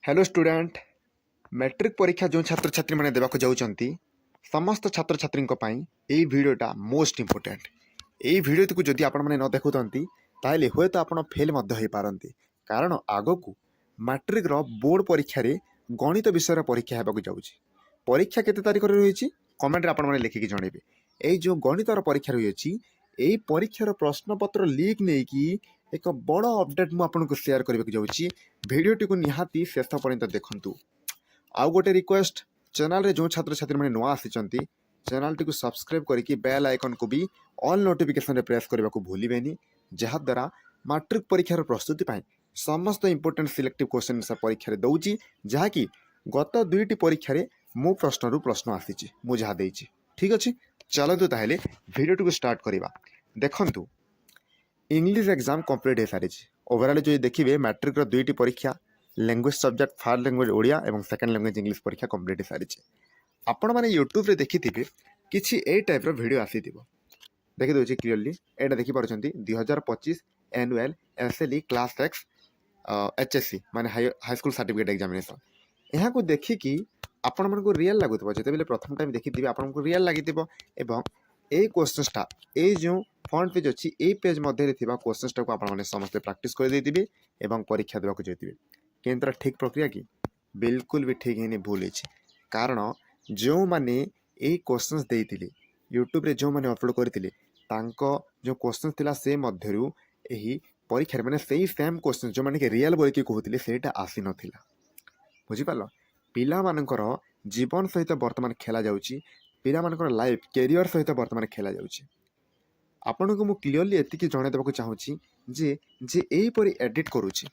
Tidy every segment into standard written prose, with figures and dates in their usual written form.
Hello student. Matric परीक्षा जो छात्र छात्री मैंने देवाक जाउछंती समस्त छात्र छात्री यही भिडटा मोस्ट इंपोर्टेंट। यही भिड को जदि आपण मैंने न देखुंती ताहले हुए तो आप फेल हो पारती। कारण आगक मैट्रिक बोर्ड परीक्षा रे गणित विषय परीक्षा होगा जाऊँगी। परीक्षा केते तारीख रही कमेंट आप लिखिकी जनइबे। यही जो गणितर परीक्षा रही यही परीक्षार प्रश्नपत्र लीक नहीं कि एक बड़ अपडेट मुझे शेयर करने जाऊँगी। भिडटी को निहाती शेष पर्यंत देखूँ। आउ गोटे रिक्वेस्ट, चैनल रे जो छात्र छात्री मैंने नुआ आसी चैनल टी सब्सक्राइब करके बेल आइकन को भी ऑल नोटिफिकेशन प्रेस करने को भूलें, जहाद्वारा मैट्रिक परीक्षार प्रस्तुति समस्त इंपोर्टेंट सिलेक्टिव क्वेश्चन परीक्षा दौची, जहाँकि गत दुईटी परीक्षा मो प्रश्न रु प्रश्न आसी मुझे देती। ठीक अच्छे, चलतु ताहले वीडियो को स्टार्ट करवा। देखंतु इंग्लिश एग्जाम कंप्लीट हो सारी। ओवरऑल जो देखिए मैट्रिक दुईटी परीक्षा language subject first language Odia और सेकंड लैंग्वेज इंग्लिश परीक्षा कंप्लीट हो सारी। आपण मैंने यूट्यूब रे देखि किसी ए टाइप वीडियो आसी देखी दूसरी क्लीयरली। यहाँ देखिपारे 2025 annual SLE class x HSC माने हाई स्कूल सर्टिफिकेट एग्जामिनेशन। यहाँ को देखिकी आपण मन को रियल लगुव जो प्रथम टाइम देखी आपको रियल लगी। यही क्वेश्चनटा ये जो फ्रंट पेज अच्छी ये पेज मध्य क्वेश्चनटा को आपने समस्त प्रैक्टिस कर दे और परीक्षा देवाक जाइए। किंतु ठीक प्रक्रिया कि बिल्कुल भी ठीक है भूल है। कारण जो मैंने यही क्वेश्चन देते यूट्यूब रे जो मैंने अपलोड करते जो क्वेश्चन थिला से मध्यरु यही परीक्षा मैंने से सेम क्वेश्चन जो मैंने रियल बोल कहते सेटा आसी नथिला। बुझिपार पिला मानकर जीवन सहित वर्तमान खेला जाउची, पिला मानकर लाइफ कैरियर सहित वर्तमान खेला जाउची। आपन को मु क्लियरली एतिकी जणाई देबाक चाहूची जे जे एहीपरि एडिट करूची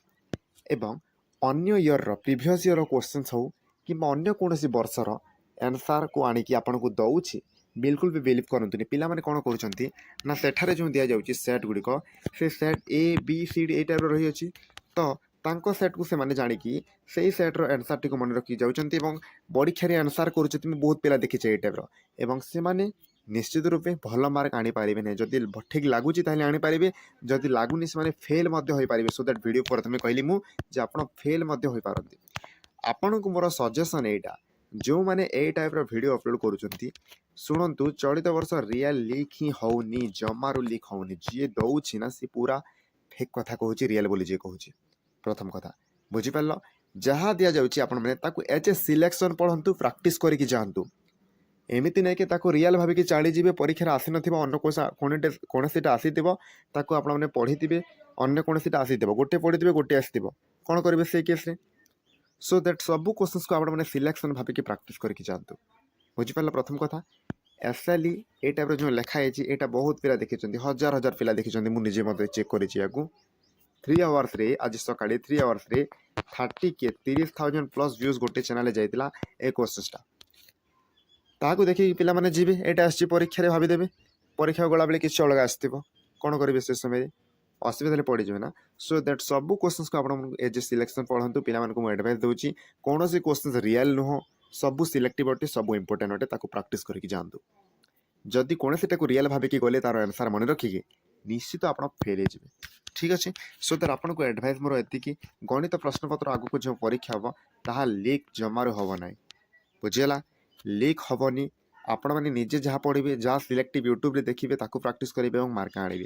एवं अन्य इयर प्रीवियस इयर क्वेश्चन हो कि अन्य कौन वर्षर आंसर को आनिकी आपन को दउची, बिल्कुल भी बिलीव करंतुनी। पिला माने कोन करूचंती ना सेठारे जो दिया जाउची सेट गुडी को से set A B C D A type रही अछि। तो तांको सेट को से माने जानी कि सही सेट रो आंसर टी को मन रखी जाउचंती एवं परीक्षा रे आंसर करूचंती। मैं बहुत पिला देखि छै ए टाइप रो एवं से माने निश्चित रूपे भल मार्क आनी पारे नहीं। जदि ठीक लगुच आनी पारे, जदि लगुनि से फेल हो पारे। सो दैट वीडियो प्रथम कहली मुझे आप फेल हो पारती। आपण को मोर सजेसन यहाँ जो मैंने ए टाइप वीडियो अपलोड करुँच शुणु। चलित वर्ष रियल लीक ही होनी, जमारू लीक होनी। जी दौची ना सी पूरा फेक कथा कहूँ, रियल बोली जी कहूँ। प्रथम कथा बुझिपार जहाँ दि जाऊँगी आपण एज ए सिलेक्शन पढ़ु, प्रैक्टिस करके जातु। एमती नहीं कि रियल भाविक चलीजे परीक्षा आसी कौन आसीथिव आपने पढ़ी अन्न कौन आसी गोटे पढ़ी गोटे आसी कौन करेंगे से केस रे। सो दैट सब क्वेश्चन को आपने सिलेक्शन भाविक प्रैक्टिस करके जातु। बुझिपार प्रथम कथा एसएलई ए टाइप जो लिखाई यहाँ बहुत पिला देखी, हजार हजार पिला देखी। मुझे मत चेक कर 3 आवर्स रे आज सका 3 आवर्स रे 30,000 प्लस व्यूज गोटे चैनल जाइला ए क्वेश्चनटा। ताकू देखिए पिला माने जीवे एटा आसी परीक्षा भावीदेवे परीक्षा गला बेले किसी अलग आसो कौन करेंगे से समय असुविधा पड़ जाए ना। सो दैट सब क्वेश्चन को आप एज ए सिलेक्शन पढ़ु। पिला को एडवाइस दूसरी कौन सी क्वेश्चन रियल नुह, सब सिलेक्टिव अटे, सब इंपोर्टेंट अटे, ताको प्रैक्टिस करके जातु। जदि कौन सी रियल भाविक गले तार आंसर मन रखिके निश्चित आप फेल हो। ठीक अच्छे। सो दैट आपको एडवाइस मोर एति गणित प्रश्नपत्र आगक जो परीक्षा हम ताहा लीक जमार हम ना। बुझीगला लीक हेनी। आपण मैंने निजे जहाँ पढ़े जहाँ सिलेक्टिव यूट्यूब रे देखिए प्रैक्टिस करेंगे और मार्क आने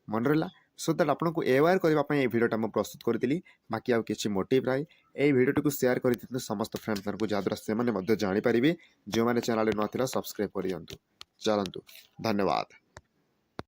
मन रहा। सो दैट आपको एवेयर करने वीडियोटा मुझे प्रस्तुत करी। बाकी आउ किसी मोटिव ना ये वीडियो को शेयर कर समस्त फ्रेंड्स को जहाँद्वारा से जानीपारे जो मैंने चैनल न सब्सक्राइब कर दिंतु। चलतु, धन्यवाद।